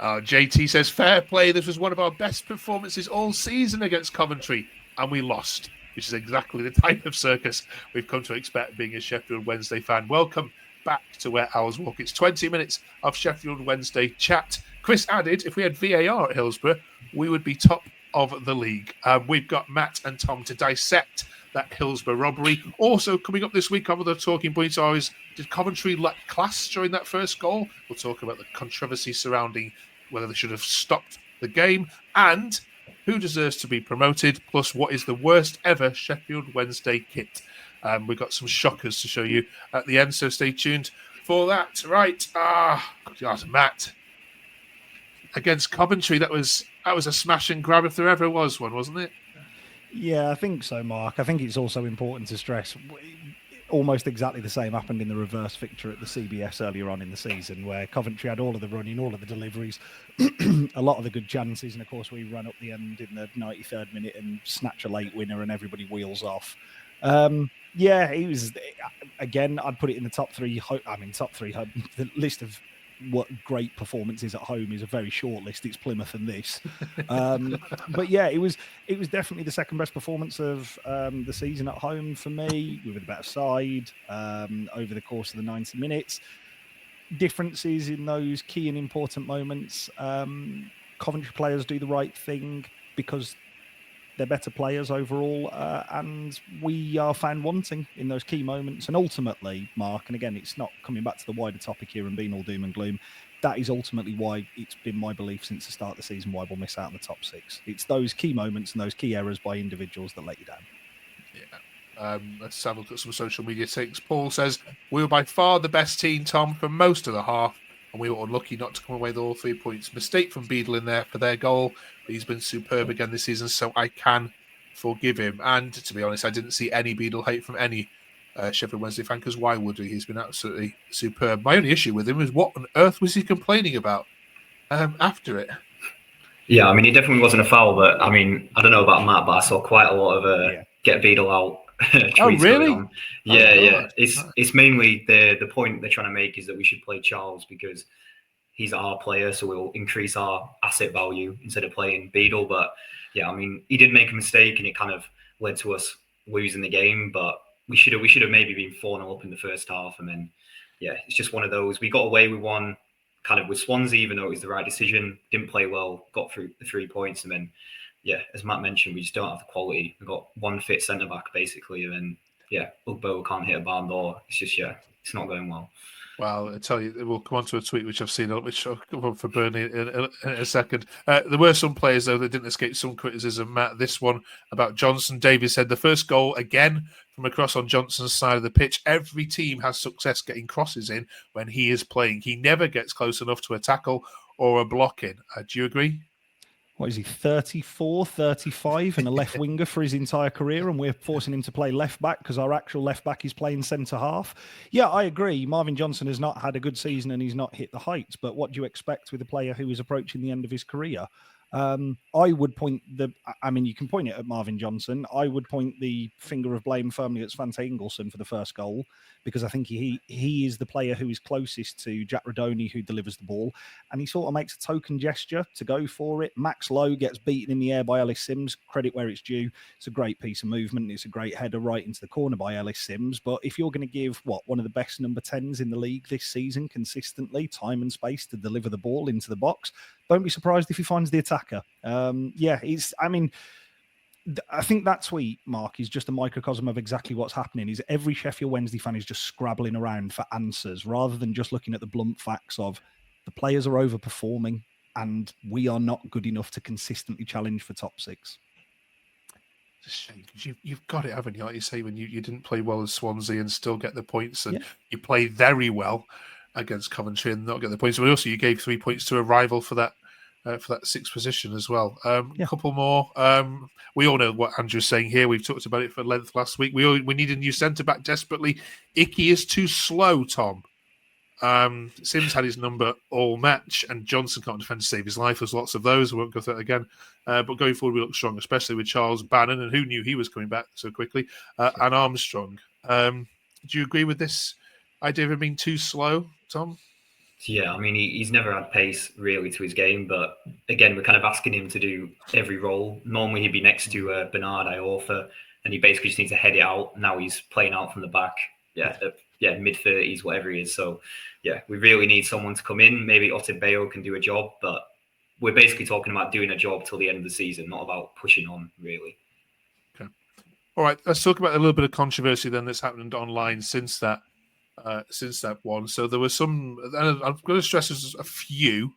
JT says, fair play. This was one of our best performances all season against Coventry, and we lost, which is exactly the type of circus we've come to expect being a Sheffield Wednesday fan. Welcome back to Where Owls Walk. It's 20 minutes of Sheffield Wednesday chat. Chris added, if we had VAR at Hillsborough, we would be top of the league. We've got Matt and Tom to dissect that Hillsborough robbery. Also, coming up this week, one of the talking points is, did Coventry lack class during that first goal? We'll talk about the controversy surrounding whether they should have stopped the game and who deserves to be promoted, plus what is the worst ever Sheffield Wednesday kit. We've got some shockers to show you at the end, so stay tuned for that. Right, God, Matt. Against Coventry, that was a smash and grab if there ever was one, wasn't it? Yeah, I think so, Mark. I think it's also important to stress almost exactly the same happened in the reverse fixture at the CBS earlier on in the season, where Coventry had all of the running, all of the deliveries, a lot of the good chances, and of course we ran up the end in the 93rd minute and snatch a late winner and everybody wheels off. Yeah, he was, again, I'd put it in the top three. The list of what great performances at home is a very short list. It's Plymouth and this. But yeah, it was definitely the second best performance of the season at home for me. We were the better side over the course of the 90 minutes. Differences in those key and important moments. Coventry players do the right thing because they're better players overall, and we are found wanting in those key moments. And ultimately, Mark, and again, it's not coming back to the wider topic here and being all doom and gloom, that is ultimately why it's been my belief since the start of the season why we'll miss out on the top six. It's those key moments and those key errors by individuals that let you down. Yeah. Let's have a look at some social media takes. Paul says, we were by far the best team, Tom, for most of the half, and we were unlucky not to come away with all 3 points. Mistake from Beadle in there for their goal, but he's been superb again this season, so I can forgive him. And to be honest, I didn't see any Beadle hate from any Sheffield Wednesday fan, because why would he? He's been absolutely superb. My only issue with him is what on earth was he complaining about after it? Yeah, I mean, it definitely wasn't a foul, but I mean, I don't know about Matt, but I saw quite a lot of get Beadle out tweets really? going on. Yeah. It's mainly the point they're trying to make is that we should play Charles because he's our player, so we'll increase our asset value instead of playing Beadle. But yeah, I mean, he did make a mistake and it kind of led to us losing the game, but we should have maybe been 4-0 up in the first half. And then, yeah, it's just one of those. We got away with one kind of with Swansea, even though it was the right decision, didn't play well, got through the 3 points. And then, yeah, as Matt mentioned, we just don't have the quality. We've got one fit centre-back, basically. And then, yeah, Ugbo can't hit a barn door. It's just, it's not going well. Well, I tell you, we'll come on to a tweet which I've seen, which I'll come on for Burnley in a second. There were some players, though, that didn't escape some criticism. Matt, this one about Johnson. David said the first goal, again, from across on Johnson's side of the pitch. Every team has success getting crosses in when he is playing. He never gets close enough to a tackle or a block in. Do you agree? What is he, 34, 35 and a left winger for his entire career, and we're forcing him to play left back because our actual left back is playing centre half? Yeah, I agree. Marvin Johnson has not had a good season and he's not hit the heights, but what do you expect with a player who is approaching the end of his career? I would point you can point it at Marvin Johnson. I would point the finger of blame firmly at Svante Ingelsson for the first goal, because I think he is the player who is closest to Jack Rodoni, who delivers the ball, and he sort of makes a token gesture to go for it. Max Lowe gets beaten in the air by Ellis Sims. Credit where it's due. It's a great piece of movement. It's a great header right into the corner by Ellis Sims. But if you're going to give one of the best number 10s in the league this season consistently, time and space to deliver the ball into the box, don't be surprised if he finds the attacker. I think that tweet, Mark, is just a microcosm of exactly what's happening. Is every Sheffield Wednesday fan is just scrabbling around for answers rather than just looking at the blunt facts of the players are overperforming and we are not good enough to consistently challenge for top six. It's a shame because you've got it, haven't you? Like you say, when you didn't play well as Swansea and still get the points, and you played very well against Coventry and not get the points. But also, you gave 3 points to a rival for that sixth position as well. A couple more. We all know what Andrew's saying here. We've talked about it for length last week. We need a new centre back desperately. Icky is too slow, Tom. Sims had his number all match, and Johnson can't defend to save his life. There's lots of those. We won't go through that again. But going forward, we look strong, especially with Charles Bannon, and who knew he was coming back so quickly, and Armstrong. Do you agree with this idea of him being too slow, Tom? Yeah, I mean, he's never had pace really to his game, but again, we're kind of asking him to do every role. Normally, he'd be next to Bernard Iorfa, and he basically just needs to head it out. Now he's playing out from the back. Yeah, mid-30s, whatever he is. So, yeah, we really need someone to come in. Maybe Otebeo can do a job, but we're basically talking about doing a job till the end of the season, not about pushing on, really. Okay. All right, let's talk about a little bit of controversy then that's happened online since that one. So there were some, and I'm going to stress there's a few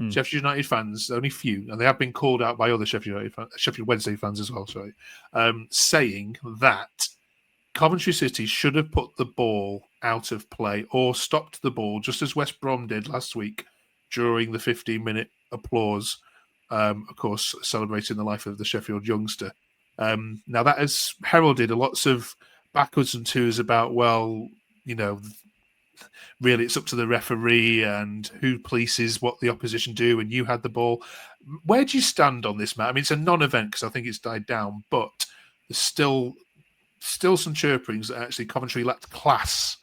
Sheffield United fans, only few, and they have been called out by other Sheffield Wednesday fans as well, sorry, saying that Coventry City should have put the ball out of play or stopped the ball, just as West Brom did last week during the 15-minute applause, of course, celebrating the life of the Sheffield youngster. Now, that has heralded lots of backwards and twos about, well, you know, really it's up to the referee and who polices what the opposition do, and you had the ball. Where do you stand on this, Matt? I mean, it's a non-event because I think it's died down, but there's still some chirpings that actually Coventry lacked class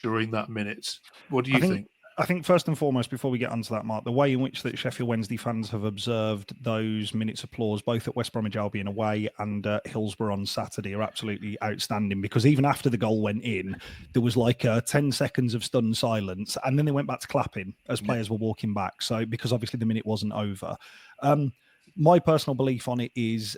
during that minute. What do you think? I think first and foremost, before we get onto that, Mark, the way in which that Sheffield Wednesday fans have observed those minutes applause, both at West Bromwich Albion away and Hillsborough on Saturday, are absolutely outstanding. Because even after the goal went in, there was like 10 seconds of stunned silence, and then they went back to clapping as players were walking back. So because obviously the minute wasn't over. My personal belief on it is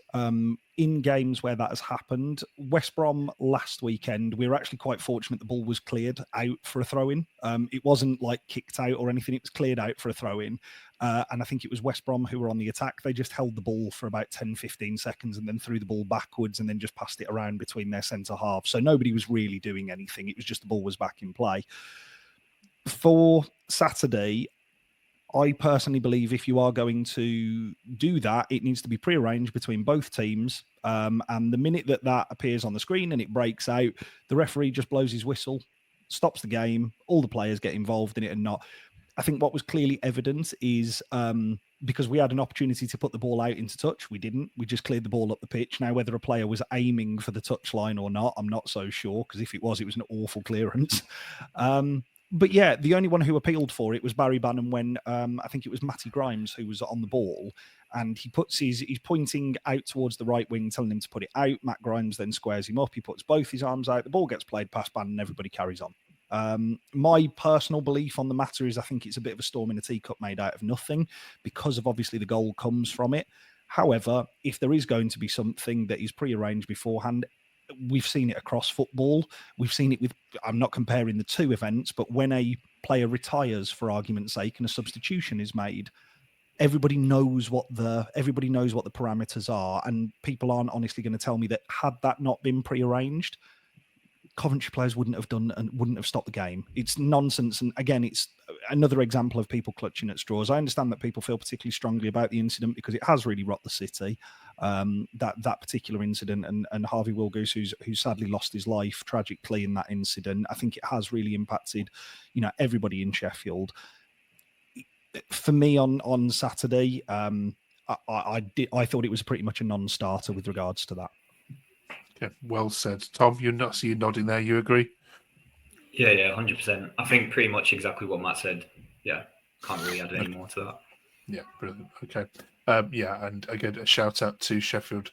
in games where that has happened, West Brom last weekend, we were actually quite fortunate the ball was cleared out for a throw-in. It wasn't like kicked out or anything. It was cleared out for a throw-in. And I think it was West Brom who were on the attack. They just held the ball for about 10, 15 seconds and then threw the ball backwards and then just passed it around between their centre halves. So nobody was really doing anything. It was just the ball was back in play. For Saturday, I personally believe if you are going to do that, it needs to be prearranged between both teams. And the minute that appears on the screen and it breaks out, the referee just blows his whistle, stops the game. All the players get involved in it and not. I think what was clearly evident is because we had an opportunity to put the ball out into touch. We didn't. We just cleared the ball up the pitch. Now, whether a player was aiming for the touchline or not, I'm not so sure, because if it was an awful clearance. But yeah, the only one who appealed for it was Barry Bannon when I think it was Matty Grimes who was on the ball, and he's pointing out towards the right wing, telling him to put it out. Matt Grimes then squares him up. He puts both his arms out. The ball gets played past Bannon, and everybody carries on. My personal belief on the matter is I think it's a bit of a storm in a teacup made out of nothing, because of obviously the goal comes from it. However, if there is going to be something that is prearranged beforehand, we've seen it across football. We've seen it with, I'm not comparing the two events, but when a player retires, for argument's sake, and a substitution is made, everybody knows what the parameters are, and people aren't honestly going to tell me that had that not been prearranged, Coventry players wouldn't have done and wouldn't have stopped the game. It's nonsense. And again, it's another example of people clutching at straws. I understand that people feel particularly strongly about the incident because it has really rocked the city. That particular incident and Harvey Wilgoose, who sadly lost his life tragically in that incident, I think it has really impacted, everybody in Sheffield. For me on Saturday, I thought it was pretty much a non-starter with regards to that. Okay, well said. Tom, you're nodding there. You agree? Yeah, 100%. I think pretty much exactly what Matt said. Yeah, can't really add any more to that. Yeah, brilliant. Okay. And again, a shout out to Sheffield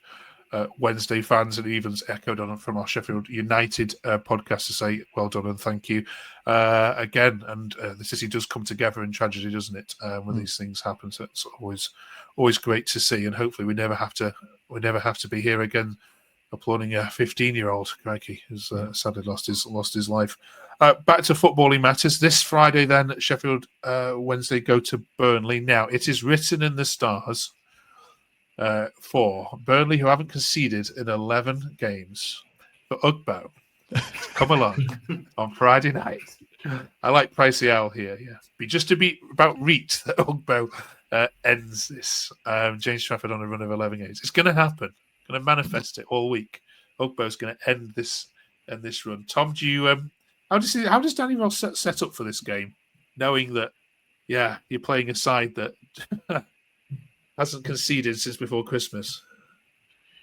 Wednesday fans, and even echoed on from our Sheffield United podcast to say well done and thank you again. And the city does come together in tragedy, doesn't it? When these things happen, so it's always great to see. And hopefully, we never have to be here again applauding a 15-year-old, crikey, who's sadly lost his life. Back to footballing matters. This Friday, then, Sheffield Wednesday go to Burnley. Now, it is written in the stars for Burnley, who haven't conceded in 11 games, for Ugbo to come along on Friday night. I like Pricey Owl here, yeah. Just to be about reach that Ugbo ends this. James Trafford on a run of 11 games. It's going to happen. Going to manifest it all week. Ugbo's going to end this run. Tom, do you how does Danny Ross set up for this game, knowing that you're playing a side that hasn't conceded since before Christmas?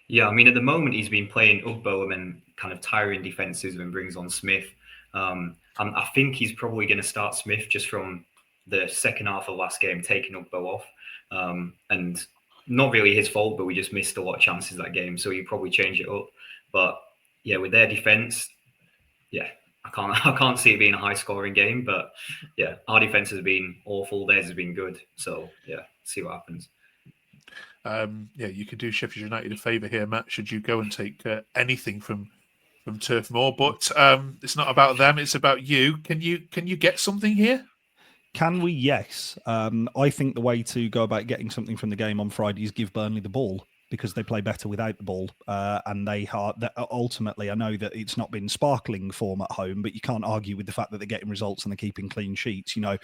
Yeah, I mean, at the moment he's been playing Ugbo and then kind of tiring defenses and brings on Smith. I think he's probably going to start Smith just from the second half of last game, taking Ugbo off. And not really his fault, but we just missed a lot of chances that game. So you probably change it up. But yeah, with their defense, yeah, I can't see it being a high scoring game. But yeah, our defense has been awful. Theirs has been good. So yeah, see what happens. Yeah, you could do Sheffield United a favour here, Matt, should you go and take anything from Turf Moor. But it's not about them; it's about you. Can you get something here? Can we? Yes. I think the way to go about getting something from the game on Friday is give Burnley the ball, because they play better without the ball. And they are ultimately, I know that it's not been sparkling form at home, but you can't argue with the fact that they're getting results and they're keeping clean sheets. You know,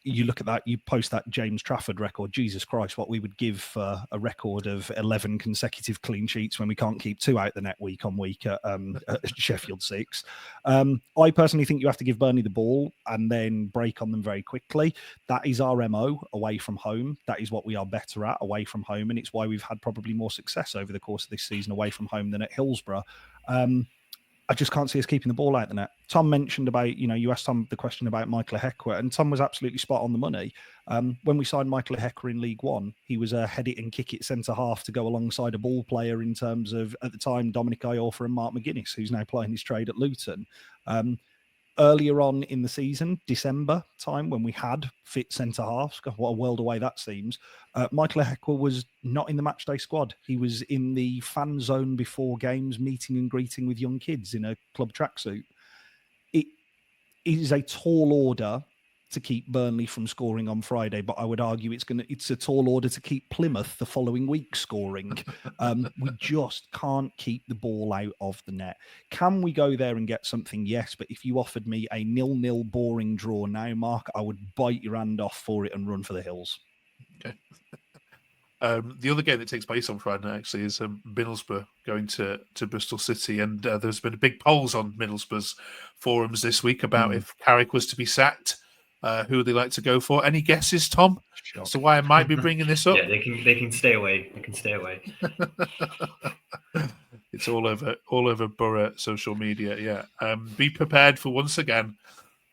you look at that, you post that James Trafford record, Jesus Christ, what we would give for a record of 11 consecutive clean sheets when we can't keep 2 out the net week on week at Sheffield 6. I personally think you have to give Burnley the ball and then break on them very quickly. That is our MO away from home. That is what we are better at away from home. And it's why we've had probably more success over the course of this season away from home than at Hillsborough. I just can't see us keeping the ball out the net. Tom mentioned about, you asked Tom the question about Michael Hector, and Tom was absolutely spot on the money. When we signed Michael Hector in League One, he was a head it and kick it centre half to go alongside a ball player in terms of, at the time, Dominic Iorfa and Mark McGuinness, who's now playing his trade at Luton. Earlier on in the season, December time, when we had fit centre halves, God, what a world away that seems, Michael Hector was not in the matchday squad. He was in the fan zone before games, meeting and greeting with young kids in a club tracksuit. It is a tall order to keep Burnley from scoring on Friday, but I would argue it's a tall order to keep Plymouth the following week scoring. We just can't keep the ball out of the net. Can we go there and get something? Yes, but if you offered me a 0-0 boring draw now, Mark, I would bite your hand off for it and run for the hills. Okay. The other game that takes place on Friday night actually is Middlesbrough going to Bristol City, and there's been big polls on Middlesbrough's forums this week about if Carrick was to be sacked, who they like to go for. Any guesses, Tom? Shock. So why I might be bringing this up? Yeah, they can stay away. They can stay away. It's all over Borough social media. Yeah, be prepared for once again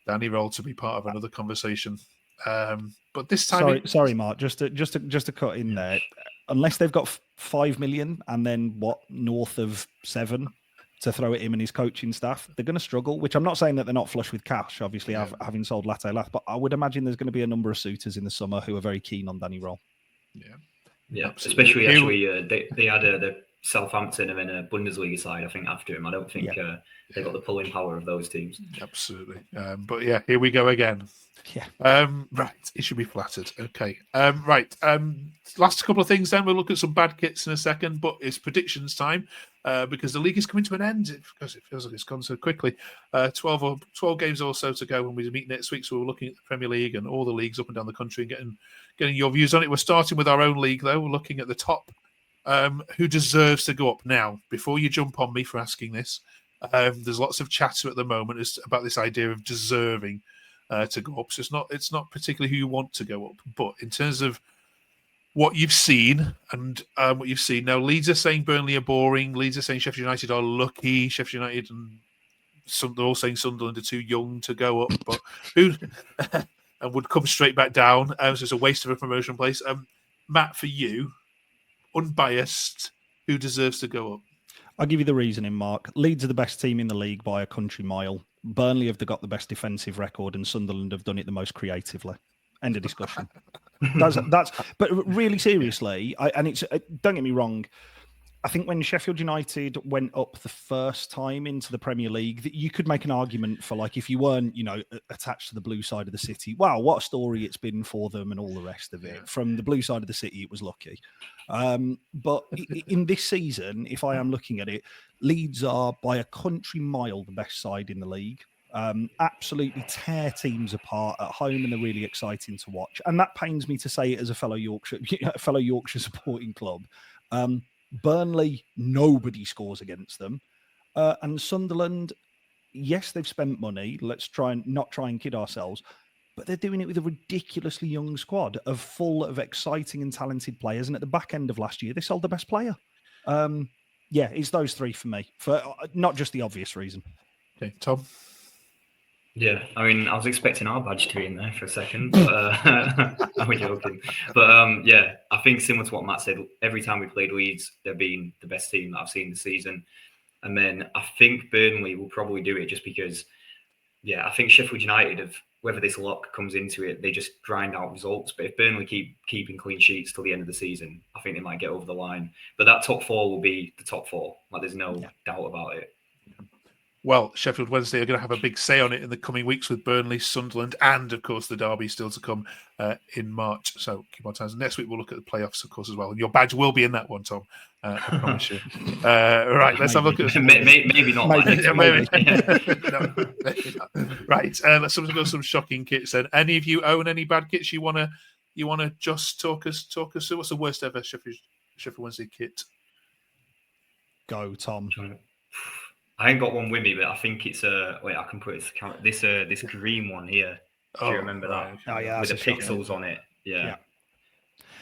Danny Roll to be part of another conversation. But this time, sorry, Mark. Just to cut in there. Unless they've got 5 million and then north of 7 to throw at him and his coaching staff, they're going to struggle. Which I'm not saying that they're not flush with cash. Obviously, having sold Latte Lath, but I would imagine there's going to be a number of suitors in the summer who are very keen on Danny Roll. Yeah. Especially they had the Southampton and then a Bundesliga side, I think, after him. I don't think they got the pulling power of those teams. Absolutely. But yeah, here we go again. Yeah. Right. It should be flattered. Okay. Right. Last couple of things then. We'll look at some bad kits in a second, but it's predictions time because the league is coming to an end because it feels like it's gone so quickly. 12 games or so to go when we meet next week. So we're looking at the Premier League and all the leagues up and down the country and getting your views on it. We're starting with our own league, though. We're looking at the top. Who deserves to go up now? Before you jump on me for asking this, there's lots of chatter at the moment about this idea of deserving to go up. So it's not particularly who you want to go up, but in terms of what you've seen and what you've seen now, Leeds are saying Burnley are boring. Leeds are saying Sheffield United are lucky. Sheffield United and they're all saying Sunderland are too young to go up, but who and would come straight back down. So it's a waste of a promotion place. Matt, for you, unbiased, who deserves to go up? I'll give you the reasoning, Mark. Leeds are the best team in the league by a country mile. Burnley have got the best defensive record, and Sunderland have done it the most creatively. End of discussion. That's. But really, seriously, don't get me wrong. I think when Sheffield United went up the first time into the Premier League, that you could make an argument for, like, if you weren't, attached to the blue side of the city, wow, what a story it's been for them and all the rest of it. From the blue side of the city, it was lucky. But in this season, if I am looking at it, Leeds are by a country mile the best side in the league. Absolutely tear teams apart at home, and they're really exciting to watch. And that pains me to say it as a fellow Yorkshire supporting club. Burnley, nobody scores against them. And Sunderland, yes, they've spent money. Let's not try and kid ourselves. But they're doing it with a ridiculously young squad full of exciting and talented players. And at the back end of last year, they sold the best player. It's those three for me, for not just the obvious reason. Okay, Tom? Yeah, I mean, I was expecting our badge to be in there for a second, but I'm joking. But yeah, I think similar to what Matt said, every time we played Leeds, they've been the best team that I've seen this season. And then I think Burnley will probably do it just because, yeah, I think Sheffield United have, whether this luck comes into it, they just grind out results. But if Burnley keep keeping clean sheets till the end of the season, I think they might get over the line. But that top four will be the top four. Like, there's no doubt about it. Well, Sheffield Wednesday are going to have a big say on it in the coming weeks with Burnley, Sunderland, and of course the derby still to come in March. So keep on time. Next week we'll look at the playoffs, of course, as well. And your badge will be in that one, Tom. I promise you. Right, let's have a look at maybe not. Maybe. No, maybe not. Right, let's have a look at some shocking kits. Then, any of you own any bad kits you want to just talk us through? What's the worst ever Sheffield Wednesday kit? Go, Tom. I ain't got one with me, but I think it's wait, I can put this green one here. Do you remember that? Oh yeah, with the pixels on it. Yeah.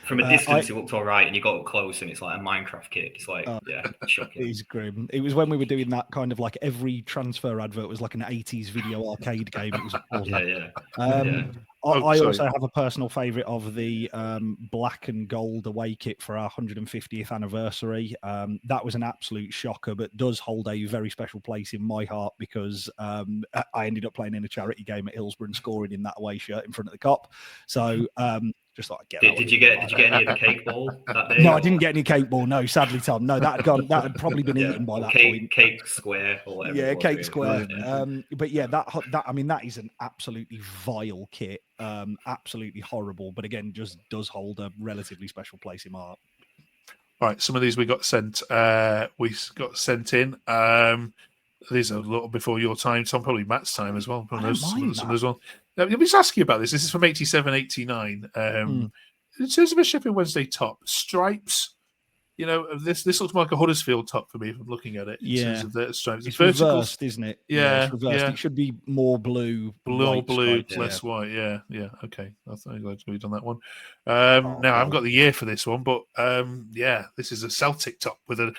From a Uh, distance, it looked all right, and you got up close, and it's like a Minecraft kit. It's like, shocking. It's grim. It was when we were doing that kind of like every transfer advert was like an 80s video arcade game. It was awesome. I also have a personal favourite of the black and gold away kit for our 150th anniversary. That was an absolute shocker, but does hold a very special place in my heart because I ended up playing in a charity game at Hillsborough and scoring in that away shirt in front of the Cop. So just thought I'd get that. Did you get any of the cake ball that day? No, I didn't get any cake ball. No, sadly, Tom. No, that had probably been eaten by that point. Cake square or whatever. Yeah, cake square. But yeah, that I mean, that is an absolutely vile kit. Absolutely horrible. But again, just does hold a relatively special place in my heart. All right, some of these we got sent. In. These are a little before your time, Tom. Probably Matt's time as well. Some as well. Now, let me just ask you about this. This is from 87, 89. In terms of a Sheffield Wednesday top, stripes. You know, this looks more like a Huddersfield top for me if I'm looking at it. In terms of the stripes. It's reversed, isn't it? Yeah, it's reversed. It should be more blue. Blue, stripes, less white. Yeah. Okay. I thought we'd done that one. Now, I haven't got the year for this one, but this is a Celtic top with an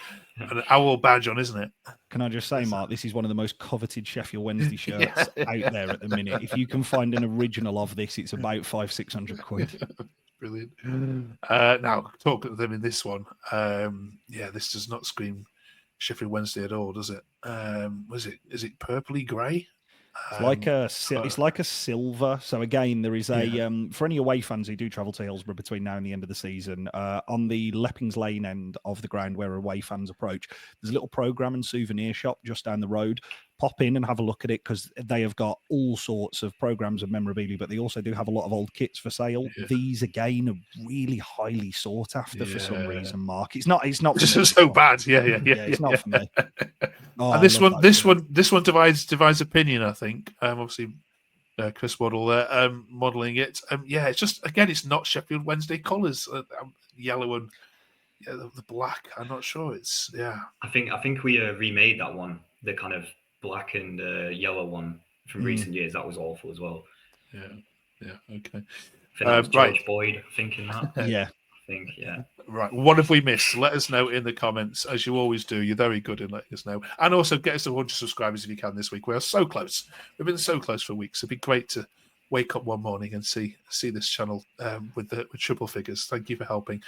owl badge on, isn't it? Can I just say, Mark, this is one of the most coveted Sheffield Wednesday shirts out there at the minute. If you can find an original of this, it's about £500-600. Brilliant. Now, talk to them in this one. This does not scream Sheffield Wednesday at all, does it? Is it purpley grey? It's like a silver. So again, there is a for any away fans who do travel to Hillsborough between now and the end of the season, on the Leppings Lane end of the ground where away fans approach, there's a little programme and souvenir shop just down the road. Pop in and have a look at it because they have got all sorts of programs and memorabilia, but they also do have a lot of old kits for sale. These again are really highly sought after for some reason. Mark, it's not just so bad. It's not for me. And this one divides opinion. I think obviously Chris Waddle there modelling it. It's just again, it's not Sheffield Wednesday colours. Yellow and the black. I'm not sure. I think we remade that one. The kind of black and yellow one from recent years. That was awful as well. Okay. I think that was George Boyd thinking that. Yeah. I think, yeah. Right. What have we missed? Let us know in the comments, as you always do. You're very good in letting us know. And also get us to 100 subscribers if you can this week. We are so close. We've been so close for weeks. It'd be great to wake up one morning and see this channel with triple figures. Thank you for helping.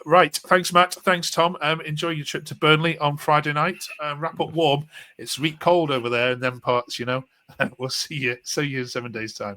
Right. Thanks, Matt. Thanks, Tom. Enjoy your trip to Burnley on Friday night. Wrap up warm. It's cold over there in them parts, you know. We'll see you in 7 days' time.